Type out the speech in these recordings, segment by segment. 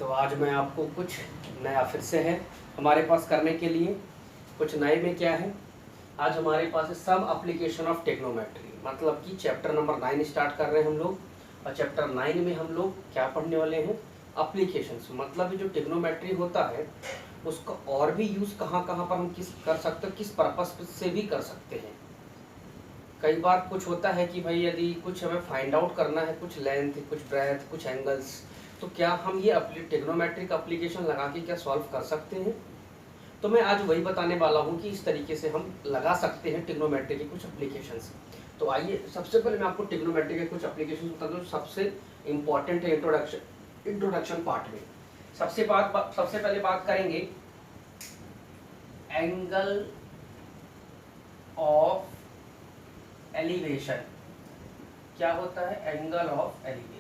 आज मैं आपको कुछ नया फिर से है हमारे पास करने के लिए। कुछ नए में क्या है, आज हमारे पास है सब एप्लीकेशन ऑफ टेक्नोमेट्री, मतलब कि चैप्टर नंबर 9 स्टार्ट कर रहे हैं हम लोग। और चैप्टर 9 में हम लोग क्या पढ़ने वाले हैं, एप्लीकेशंस, मतलब जो टेक्नोमेट्री होता है उसका और भी यूज़ कहाँ कहाँ पर हम किस कर सकते हैं, किस पर्पस से भी कर सकते हैं। कई बार कुछ होता है कि भाई यदि कुछ हमें फाइंड आउट करना है, कुछ लेंथ, कुछ ब्रेथ, कुछ एंगल्स, तो क्या हम ये टेक्नोमेट्रिक एप्लीकेशन लगा के क्या सॉल्व कर सकते हैं। तो मैं आज वही बताने वाला हूँ कि इस तरीके से हम लगा सकते हैं टिग्नोमेट्री के कुछ एप्लीकेशंस। तो आइए सबसे पहले मैं आपको टिग्नोमेट्री के कुछ एप्लीकेशन बता दूँ। सबसे इम्पॉर्टेंट है इंट्रोडक्शन पार्ट में। सबसे पहले बात करेंगे एंगल ऑफ एलिवेशन। क्या होता है एंगल ऑफ एलिवेशन।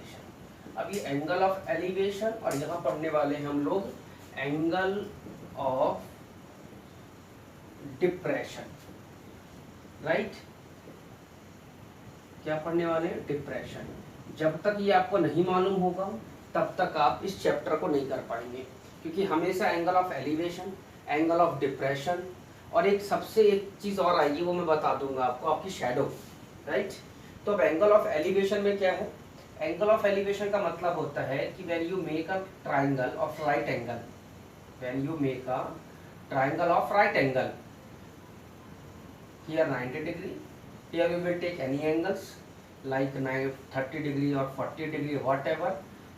अब ये एंगल ऑफ एलिवेशन और यहाँ पढ़ने वाले हैं हम लोग एंगल ऑफ डिप्रेशन, राइट। क्या पढ़ने वाले हैं, डिप्रेशन। जब तक ये आपको नहीं मालूम होगा तब तक आप इस चैप्टर को नहीं कर पाएंगे, क्योंकि हमेशा angle of elevation, angle of depression और एक चीज और आएगी, वो मैं बता दूंगा आपको, आपकी शैडो, राइट। तो अब एंगल ऑफ एलिवेशन में क्या है, एंगल ऑफ एलिवेशन का मतलब होता है कि when you make a triangle of right angle, when you make a triangle of right angle, here 90 degree, here you will take any angles like 30 degree or 40 degree, whatever,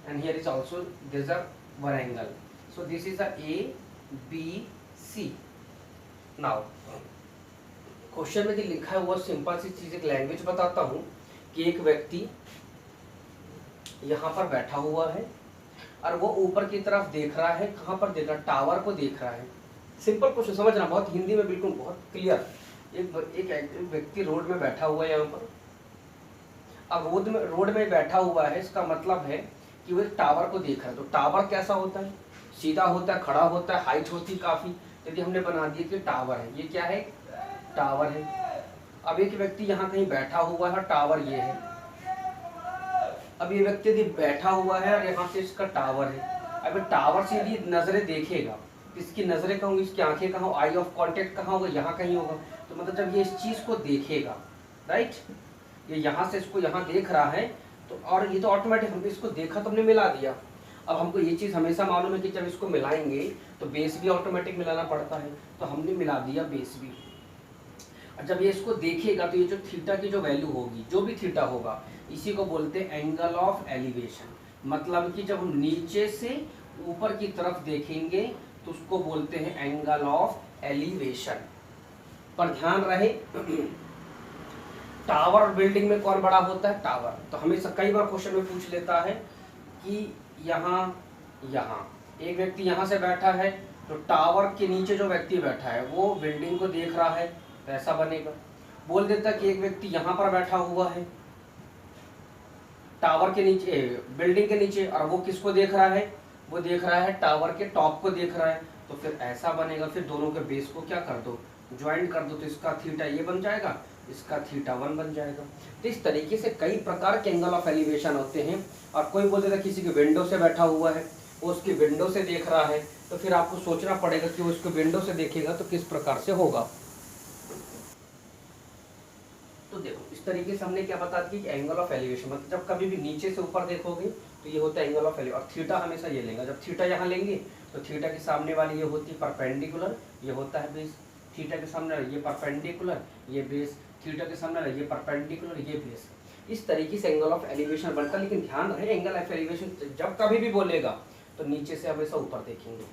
and here is also there is a one angle, so this is a A B C. now question में जो लिखा है वो simple सी चीज, एक language बताता हूँ कि एक व्यक्ति यहाँ पर बैठा हुआ है और वो ऊपर की तरफ देख रहा है। कहाँ पर देख रहा है, टावर को देख रहा है। सिंपल क्वेश्चन समझना, बहुत हिंदी में बिल्कुल बहुत क्लियर। एक व्यक्ति रोड में बैठा हुआ है यहाँ पर। अब रोड में बैठा हुआ है, इसका मतलब है कि वो एक टावर को देख रहा है। तो टावर कैसा होता है, सीधा होता है, खड़ा होता है, हाइट होती है काफी। यदि हमने बना दिया कि टावर है, ये क्या है, टावर है। अब एक व्यक्ति यहाँ कहीं बैठा हुआ है, टावर ये है। अब ये व्यक्ति यदि बैठा हुआ है और यहाँ से इसका टावर है। अब टावर से यदि नजरें देखेगा, इसकी नजरें कहाँ होंगी, इसकी आंखें कहाँ, आई ऑफ कांटेक्ट कहाँ होगा, यहाँ कहीं होगा। तो मतलब जब ये इस चीज को देखेगा, राइट, ये यहाँ से इसको यहाँ देख रहा है, तो और ये तो ऑटोमेटिक हमने इसको देखा तो हमने मिला दिया। अब हमको ये चीज हमेशा मालूम है कि जब इसको मिलाएंगे तो बेस भी ऑटोमेटिक मिलाना पड़ता है, तो हमने मिला दिया बेस भी। और जब ये इसको देखेगा तो ये जो थीटा की जो वैल्यू होगी, जो भी थीटा होगा, इसी को बोलते हैं एंगल ऑफ एलिवेशन। मतलब कि जब हम नीचे से ऊपर की तरफ देखेंगे तो उसको बोलते हैं एंगल ऑफ एलिवेशन। पर ध्यान रहे टावर और बिल्डिंग में कौन बड़ा होता है, टावर। तो हमेशा कई बार क्वेश्चन में पूछ लेता है कि यहाँ एक व्यक्ति यहाँ से बैठा है, तो टावर के नीचे जो व्यक्ति बैठा है वो बिल्डिंग को देख रहा है, तो ऐसा बनेगा। बोल देता कि एक व्यक्ति यहाँ पर बैठा हुआ है टावर के नीचे, बिल्डिंग के नीचे, और वो किसको देख रहा है, वो देख रहा है टावर के टॉप को देख रहा है, तो फिर ऐसा बनेगा। फिर दोनों के बेस को क्या कर दो, ज्वाइंट कर दो, तो इसका थीटा ये बन जाएगा, इसका थीटा 1 बन जाएगा। तो इस तरीके से कई प्रकार के एंगल ऑफ एलिवेशन होते हैं। और कोई बोल देता किसी की विंडो से बैठा हुआ है, वो उसकी विंडो से देख रहा है, तो फिर आपको सोचना पड़ेगा कि वो उसको विंडो से देखेगा तो किस प्रकार से होगा। तो देखो इस तरीके से हमने क्या बता दिया कि एंगल ऑफ एलिवेशन, मतलब जब कभी भी नीचे से ऊपर देखोगे तो ये होता है एंगल ऑफ एलिवेशन। और थीटा हमेशा ये लेंगे, जब थीटा यहाँ लेंगे तो थीटा के सामने वाली ये होती है परपेंडिकुलर, ये होता है बेस। थीटा के सामने ये परपेंडिकुलर, ये बेस। थीटा के सामने ये परपेंडिकुलर, ये बेस। इस तरीके से एंगल ऑफ एलिवेशन बनता है। लेकिन ध्यान रहे एंगल ऑफ एलिवेशन जब कभी भी बोलेगा तो नीचे से हमेशा ऊपर देखेंगे,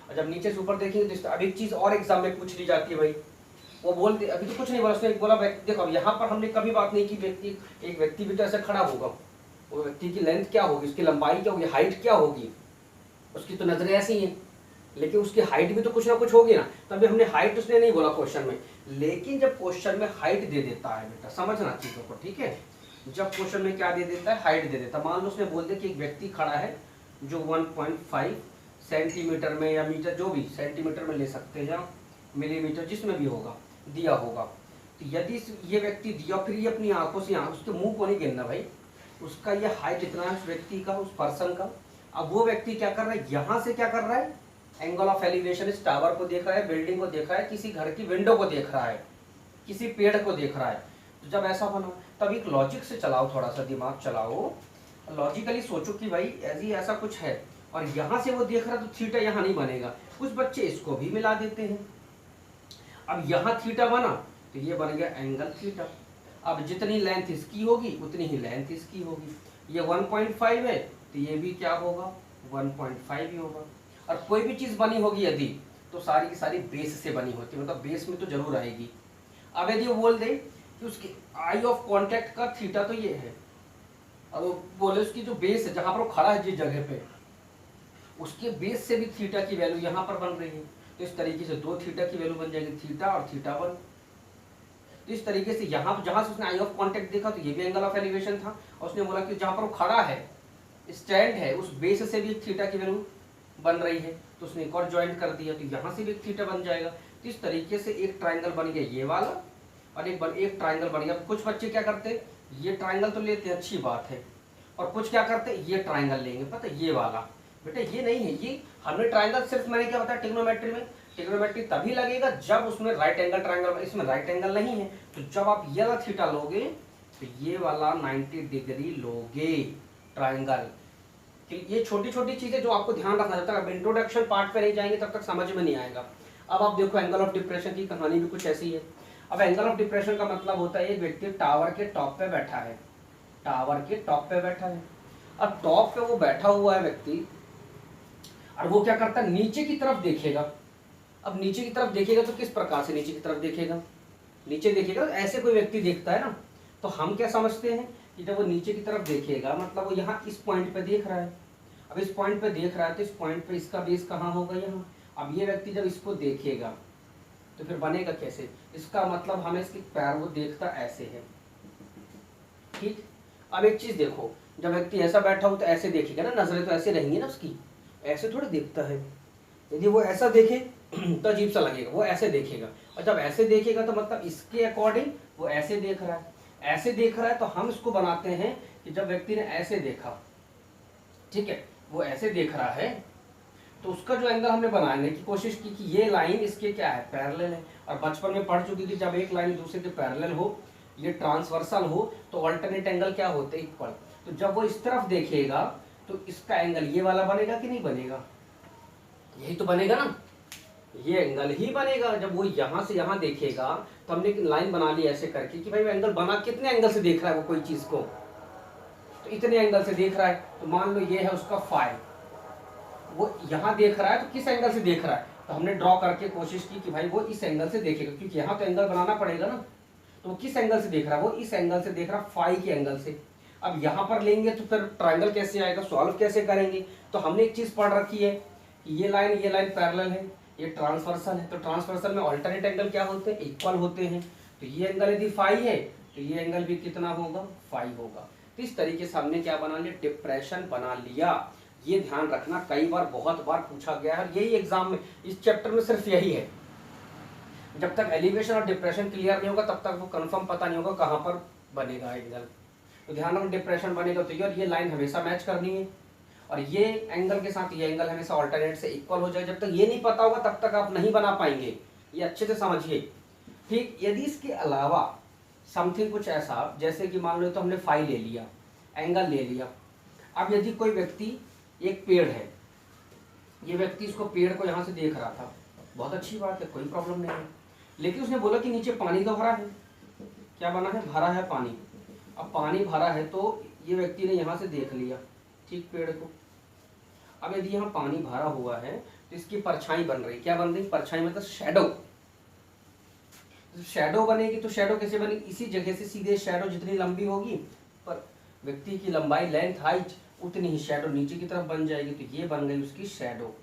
और जब नीचे से ऊपर देखेंगे तो अब एक चीज और एग्जाम में पूछ ली जाती है भाई, वो बोलते अभी तो कुछ नहीं बोला, उसने बोला देखो अब यहाँ पर हमने कभी बात नहीं की एक व्यक्ति भी तो ऐसे खड़ा होगा, वो व्यक्ति की लेंथ क्या होगी, उसकी लंबाई क्या होगी, हाइट क्या होगी, उसकी तो नजरें ऐसी हैं, लेकिन उसकी हाइट भी तो कुछ ना कुछ होगी ना। तभी हमने हाइट उसने नहीं बोला क्वेश्चन में, लेकिन जब क्वेश्चन में हाइट दे देता है, बेटा समझना चीजों को, ठीक है। जब क्वेश्चन में क्या दे देता है, हाइट दे देता है। मान लो उसने बोल दिया कि एक व्यक्ति खड़ा है जो 1.5 सेंटीमीटर में या मीटर, जो भी सेंटीमीटर में ले सकते हैं, मिलीमीटर, जिसमें भी होगा दिया होगा। तो यदि ये व्यक्ति दिया, फिर ये अपनी आंखों से उसके मुंह को नहीं गिनना भाई, उसका ये हाइट इतना है उस व्यक्ति का, उस पर्सन का, अब वो व्यक्ति क्या कर रहा है, यहाँ से क्या कर रहा है, एंगल ऑफ एलिवेशन इस टावर को देख रहा है, बिल्डिंग को देख रहा है, किसी घर की विंडो को देख रहा है, किसी पेड़ को देख रहा है। तो जब ऐसा बना तब एक लॉजिक से चलाओ, थोड़ा सा दिमाग चलाओ, लॉजिकली सोचो कि भाई ऐसा कुछ है और यहाँ से वो देख रहा है तो थीटा यहाँ नहीं बनेगा। कुछ बच्चे इसको भी मिला देते हैं। अब यहाँ थीटा बना तो ये बन गया एंगल थीटा। अब जितनी लेंथ इसकी होगी उतनी ही लेंथ इसकी होगी। ये 1.5 है तो ये भी क्या होगा, 1.5 ही होगा। और कोई भी चीज़ बनी होगी यदि तो सारी की सारी बेस से बनी होती है, मतलब बेस में तो जरूर आएगी। अब यदि वो बोल दे कि उसकी आई ऑफ कॉन्टैक्ट का थीटा तो ये है, अब वो बोले उसकी जो बेस है जहाँ पर वो खड़ा है जिस जगह पे, उसके बेस से भी थीटा की वैल्यू यहाँ पर बन रही है। तो इस तरीके से दो थीटा की वैल्यू बन जाएगी, थीटा और थीटा 1। तो इस तरीके से यहाँ जहाँ से उसने आई ऑफ कॉन्टैक्ट देखा तो ये भी एंगल ऑफ एलिवेशन था, और उसने बोला कि जहाँ पर वो खड़ा है, स्टैंड है, उस बेस से भी एक थीटा की वैल्यू बन रही है, तो उसने एक और ज्वाइंट कर दिया, तो यहाँ से भी एक थीटा बन जाएगा। तो इस तरीके से एक ट्राइंगल बन गया ये वाला, और एक ट्राइंगल बन गया। कुछ बच्चे क्या करते हैं, ये ट्राइंगल तो लेते हैं, अच्छी बात है, और कुछ क्या करते हैं, ये ट्राइंगल लेंगे, पता है ये वाला। बेटा ये नहीं है, ये हमने ट्राइंगल सिर्फ मैंने क्या बताया ट्रिग्नोमेट्री में, ट्रिग्नोमेट्री तभी लगेगा जब उसमें राइट एंगल ट्राइंगल, इसमें राइट एंगल नहीं है। तो जब आप ये वाला थीटा लोगे तो ये वाला 90 डिग्री लोगे ट्राइंगल। ये छोटी छोटी चीजें जो आपको ध्यान रखना, जब तक आप इंट्रोडक्शन पार्ट पे नहीं जाएंगे तब तक समझ में नहीं आएगा। अब आप देखो एंगल ऑफ डिप्रेशन की कहानी भी कुछ ऐसी है। अब एंगल ऑफ डिप्रेशन का मतलब होता है एक व्यक्ति टावर के टॉप पे बैठा है, टावर के टॉप पे बैठा है। अब टॉप पे वो बैठा हुआ है व्यक्ति, और वो क्या करता है, नीचे की तरफ देखेगा। अब नीचे की तरफ देखेगा तो किस प्रकार से नीचे की तरफ देखेगा, नीचे देखेगा ऐसे कोई व्यक्ति देखता है ना, तो हम क्या समझते हैं कि जब वो नीचे की तरफ देखेगा मतलब वो यहाँ इस पॉइंट पे देख रहा है। अब इस पॉइंट पे देख रहा है तो इस पॉइंट पे इसका बेस कहाँ होगा, यहाँ। अब ये व्यक्ति जब इसको देखेगा तो फिर बनेगा कैसे, इसका मतलब हमें इसके पैर वो देखता ऐसे है, ठीक। अब एक चीज देखो, जब व्यक्ति ऐसा बैठा हो तो ऐसे देखेगा ना, नजरें तो ऐसे रहेंगी ना उसकी, ऐसे थोड़ी देखता है। यदि वो ऐसा देखे तो अजीब सा लगेगा, वो ऐसे देखेगा, और जब ऐसे देखेगा तो मतलब इसके अकॉर्डिंग वो ऐसे देख रहा है, ऐसे देख रहा है। तो हम इसको बनाते हैं कि जब व्यक्ति ने ऐसे देखा, ठीक है, वो ऐसे देख रहा है, तो उसका जो एंगल हमने बनाने की कोशिश की कि ये लाइन इसके क्या है, पैरेलल है। और बचपन में पढ़ चुकी थी, जब एक लाइन दूसरे के पैरेलल हो, ये ट्रांसवर्सल हो, तो अल्टरनेट एंगल क्या होते हैं, इक्वल। तो जब वो इस तरफ देखेगा तो इसका एंगल ये वाला बनेगा कि नहीं बनेगा, यही तो बनेगा ना, ये एंगल ही बनेगा। जब वो यहाँ से यहाँ देखेगा तो हमने एक लाइन बना ली ऐसे करके कि भाई वो एंगल बना, कितने एंगल से देख रहा है वो कोई चीज को, तो इतने एंगल से देख रहा है। तो मान लो ये है उसका फाई, वो यहाँ देख रहा है तो किस एंगल से देख रहा है, तो हमने ड्रॉ करके कोशिश की कि भाई वो इस एंगल से देखेगा, क्योंकि यहाँ तो एंगल बनाना पड़ेगा ना। तो वो किस एंगल से देख रहा है, वो इस एंगल से देख रहा है, फाई के एंगल से। अब यहाँ पर लेंगे तो फिर ट्राइंगल कैसे आएगा, सॉल्व कैसे करेंगे। तो हमने एक चीज पढ़ रखी है कि ये लाइन पैरेलल है, ये ट्रांसवर्सल है। तो ट्रांसवर्सल में अल्टरनेट एंगल क्या होते हैं, इक्वल होते हैं। तो ये एंगल यदि फाई है तो ये एंगल भी कितना होगा, फाई होगा। तो इस तरीके से हमने क्या बना लिया, डिप्रेशन बना लिया। ये ध्यान रखना, कई बार बहुत बार पूछा गया है, यही एग्जाम में इस चैप्टर में सिर्फ यही है। जब तक एलिवेशन और डिप्रेशन क्लियर नहीं होगा तब तक वो कंफर्म पता नहीं होगा कहाँ पर बनेगा एंगल। तो ध्यान रखो, डिप्रेशन बनेगा तो ये लाइन हमेशा मैच करनी है, और ये एंगल के साथ ये एंगल हमेशा अल्टरनेट से इक्वल हो जाए। जब तक ये नहीं पता होगा तब तक आप नहीं बना पाएंगे, ये अच्छे से समझिए, ठीक। यदि इसके अलावा समथिंग कुछ ऐसा, जैसे कि मान लो तो हमने फाई ले लिया, एंगल ले लिया। अब यदि कोई व्यक्ति, एक पेड़ है, ये व्यक्ति इसको पेड़ को यहाँ से देख रहा था, बहुत अच्छी बात है, कोई प्रॉब्लम नहीं है। लेकिन उसने बोला कि नीचे पानी तो भरा है, क्या बना है, भरा है पानी। अब पानी भरा है तो ये व्यक्ति ने यहाँ से देख लिया, ठीक, पेड़ को। अब यदि यहाँ पानी भरा हुआ है तो इसकी परछाई बन रही, क्या बन रही, परछाई मतलब शैडो। शैडो बनेगी तो शैडो कैसे बनेगी, इसी जगह से सीधे शैडो जितनी लंबी होगी, पर व्यक्ति की लंबाई, लेंथ, हाइट, उतनी ही शैडो नीचे की तरफ बन जाएगी। तो ये बन गई उसकी शैडो।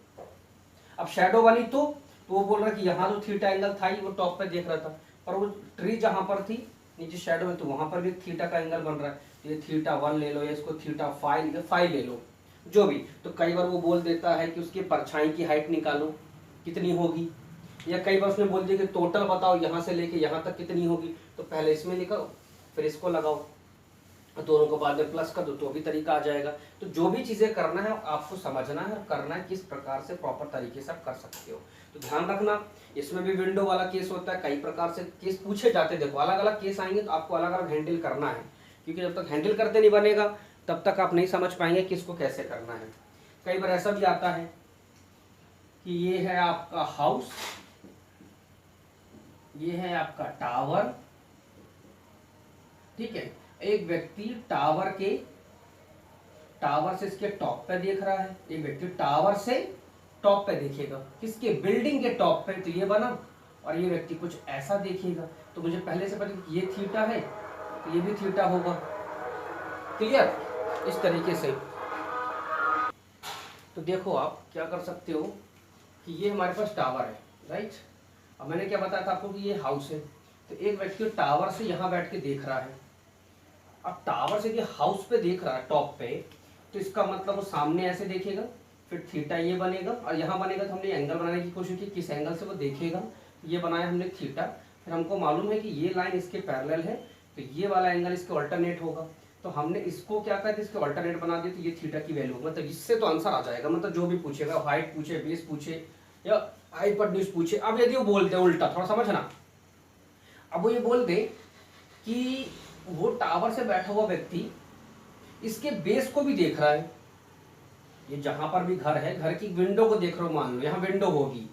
अब शैडो बनी तो वो बोल रहा कि यहाँ जो थीटा एंगल था वो टॉप पे देख रहा था, पर वो ट्री जहां पर थी नीचे शैडो में, तो वहां पर भी थीटा का एंगल बन रहा है। ये थीटा 1 ले लो या इसको थीटा 5 ले लो, जो भी। तो कई बार वो बोल देता है कि उसकी परछाई की हाइट निकालो कितनी होगी, या कई बार उसने बोल दिया कि टोटल बताओ यहाँ से लेके यहाँ तक कितनी होगी। तो पहले इसमें लिखो फिर इसको लगाओ, दोनों को बाद में प्लस कर दो तो भी तरीका आ जाएगा। तो जो भी चीज़ें करना है आपको समझना है और करना है किस प्रकार से प्रॉपर तरीके से आप कर सकते हो। तो ध्यान रखना, इसमें भी विंडो वाला केस होता है, कई प्रकार से केस पूछे जाते हैं। देखो अलग अलग केस आएंगे तो आपको अलग अलग हैंडल करना है, क्योंकि जब तक हैंडल करते नहीं बनेगा तब तक आप नहीं समझ पाएंगे कि इसको कैसे करना है। कई बार ऐसा भी आता है कि ये है आपका हाउस, ये है आपका टावर, ठीक है। एक व्यक्ति टावर से इसके टॉप पे देख रहा है, एक व्यक्ति टावर से टॉप पे देखेगा, किसके, बिल्डिंग के टॉप पे, तो ये बना। और ये व्यक्ति कुछ ऐसा देखेगा, तो मुझे पहले से पता कि ये थीटा है तो ये भी थीटा होगा। क्लियर? इस तरीके से तो देखो आप क्या कर सकते हो कि ये हमारे पास टावर है, राइट। अब मैंने क्या बताया था आपको कि ये हाउस है, तो एक व्यक्ति टावर से यहाँ बैठ के देख रहा है। अब टावर से ये हाउस पे देख रहा है टॉप पे, तो इसका मतलब वो सामने ऐसे देखेगा, फिर थीटा ये बनेगा, और यहाँ बनेगा। तो हमने एंगल बनाने की कोशिश की, किस एंगल से वो देखेगा, ये बनाया हमने थीटा। फिर हमको मालूम है कि ये लाइन इसके पैरेलल है, तो ये वाला एंगल इसके अल्टरनेट होगा। तो हमने इसको क्या कहते हैं, इसके अल्टरनेट बना दिया, तो ये थीटा की वैल्यू, मतलब इससे तो आंसर आ जाएगा। मतलब जो भी पूछेगा, हाइट पूछे, बेस पूछे या हाइपोटेन्यूज पूछे। अब यदि वो बोलते हैं उल्टा, थोड़ा समझना, अब वो ये बोल दे कि वो टावर से बैठा हुआ व्यक्ति इसके बेस को भी देख रहा है, ये जहां पर भी घर है, घर की विंडो को देख रहा हो, मान लो यहाँ विंडो होगी,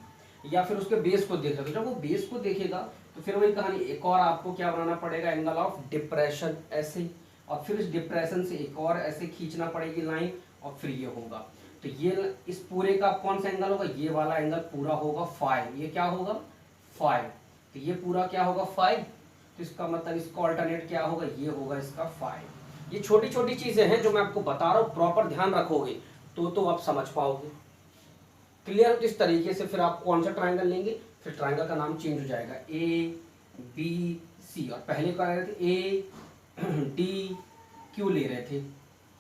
या फिर उसके बेस को देख रहा है। तो जब वो बेस को देखेगा तो फिर वही कहानी, एक और आपको क्या बनाना पड़ेगा, एंगल ऑफ डिप्रेशन ऐसे, और फिर इस डिप्रेशन से एक और ऐसे खींचना पड़ेगी लाइन, और फिर ये होगा। तो ये इस पूरे का कौन सा एंगल होगा, ये वाला एंगल पूरा होगा 5। ये क्या होगा 5, तो ये पूरा क्या होगा 5। तो इसका मतलब इसका अल्टरनेट क्या होगा, ये होगा इसका 5। ये छोटी छोटी चीजें हैं जो मैं आपको बता रहा हूँ, प्रॉपर ध्यान रखोगे तो आप समझ पाओगे। क्लियर? तो इस तरीके से फिर आप कौन सा ट्रायंगल लेंगे, फिर ट्रायंगल का नाम चेंज हो जाएगा, ABC, और पहले क्या रहे थे ADQ ले रहे थे।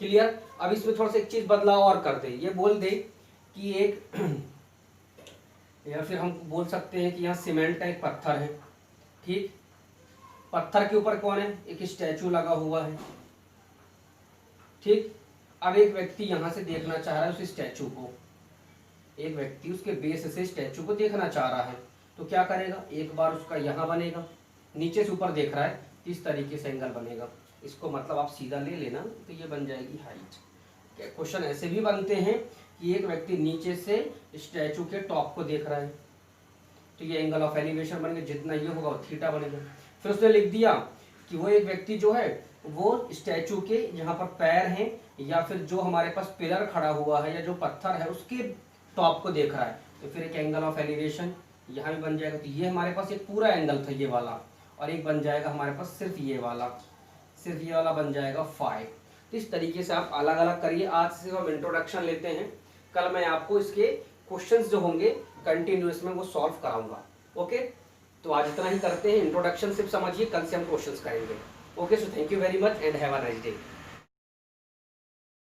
क्लियर? अब इसमें थोड़ा सा एक चीज बदलाव और कर दे, ये बोल दे कि एक या फिर हम बोल सकते हैं कि यहाँ सीमेंट का एक पत्थर है, ठीक, पत्थर के ऊपर कौन है, एक स्टैचू लगा हुआ है, ठीक। अब एक व्यक्ति यहाँ से देखना चाह रहा है उस स्टैचू को, एक व्यक्ति उसके बेस से स्टैचू को देखना चाह रहा है, तो क्या करेगा, एक बार उसका यहाँ बनेगा, नीचे से ऊपर देख रहा है, इस तरीके से एंगल बनेगा। इसको मतलब आप सीधा ले लेना, तो ये बन जाएगी हाइट। क्वेश्चन ऐसे भी बनते हैं कि एक व्यक्ति नीचे से स्टैचू के टॉप को देख रहा है, तो ये एंगल ऑफ एलिवेशन बनेगा, जितना ये होगा वो थीटा बनेगा। फिर उसने लिख दिया कि वो एक व्यक्ति जो है वो स्टैचू के जहाँ पर पैर हैं, या फिर जो हमारे पास पिलर खड़ा हुआ है या जो पत्थर है उसके टॉप को देख रहा है, तो फिर एक एंगल ऑफ एलिवेशन यहाँ भी बन जाएगा। तो ये हमारे पास एक पूरा एंगल था ये वाला, और एक बन जाएगा हमारे पास सिर्फ ये वाला बन जाएगा 5। तो इस तरीके से आप अलग अलग करिए। आज से हम इंट्रोडक्शन लेते हैं, कल मैं आपको इसके क्वेश्चंस जो होंगे कंटिन्यूअस में वो सॉल्व कराऊंगा। ओके, तो आज इतना ही करते हैं, इंट्रोडक्शन सिर्फ समझिए, कल से हम क्वेश्चंस करेंगे। Okay, so thank you very much and have a nice day.